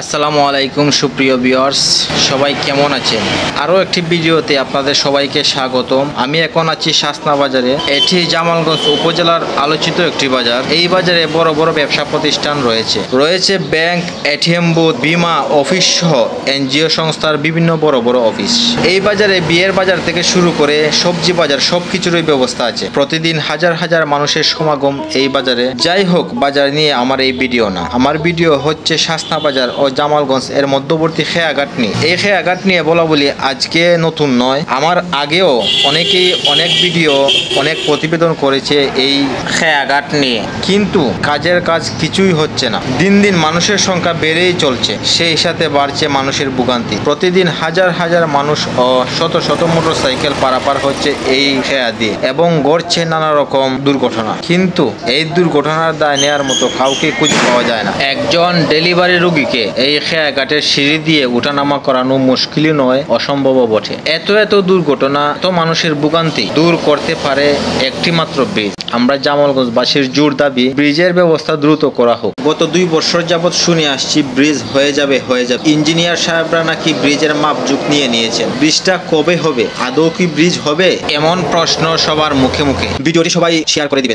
আসসালামু আলাইকুম সুপ্রিয় ভিউয়ার্স, সবাই কেমন আছেন? আরও একটি ভিডিওতে আপনাদের সবাইকে স্বাগতম। আমি এখন আছি শাসনা বাজারে। এটি জামালগঞ্জ উপজেলার আলোচিত একটি বাজার। এই বাজারে বড় বড় ব্যবসা প্রতিষ্ঠান রয়েছে ব্যাংক, এটিএম বুথ, বীমা অফিস সহ এনজিও সংস্থার বিভিন্ন বড় বড় অফিস। এই বাজারে বিয়ের বাজার থেকে শুরু করে সবজি বাজার সবকিছুরই ব্যবস্থা আছে। প্রতিদিন হাজার হাজার মানুষের সমাগম এই বাজারে। যাই হোক, বাজার নিয়ে আমার এই ভিডিও না, আমার ভিডিও হচ্ছে শাসনা বাজার ও জামালগঞ্জ এর মধ্যবর্তী খেয়াঘাট নিয়ে। এই খেয়াঘাট নিয়ে বলা বলি আজকে নতুন নয়, আমার আগেও অনেকেই অনেক ভিডিও অনেক প্রতিবেদন করেছে এই খেয়াঘাট নিয়ে, কিন্তু কাজের কাজ কিছুই হচ্ছে না। দিন দিন মানুষের সংখ্যা বেড়েই চলছে, সেই সাথে বাড়ছে মানুষের ভোগান্তি। প্রতিদিন হাজার হাজার মানুষ ও শত শত মোটরসাইকেল পারাপার হচ্ছে এই খেয়া দিয়ে এবং ঘটছে নানা রকম দুর্ঘটনা। কিন্তু এই দুর্ঘটনার দায় নেওয়ার মতো কাউকে খুঁজে পাওয়া যায় না। একজন ডেলিভারি রোগীকে এই খেয়াঘাটের সিঁড়ি দিয়ে উঠানামা করানো মুশকিলই নয়, অসম্ভব বটে। এত দুর্ঘটনা, এত মানুষের ভোগান্তি দূর করতে পারে একটি মাত্র ব্রিজ। আমরা জামালগঞ্জবাসীর জোর দাবি ব্রিজের ব্যবস্থা দ্রুত করা হোক। গত 2 বছর যাবৎ শুনে আসছি ব্রিজ হয়ে যাবে। ইঞ্জিনিয়ার সাহেবরা নাকি ব্রিজের মাপজোক নিয়ে নিয়েছেন। ব্রিজটা কবে হবে? আদৌ কি ব্রিজ হবে? এমন প্রশ্ন সবার মুখে মুখে। ভিডিওটি সবাই শেয়ার করে দিবেন।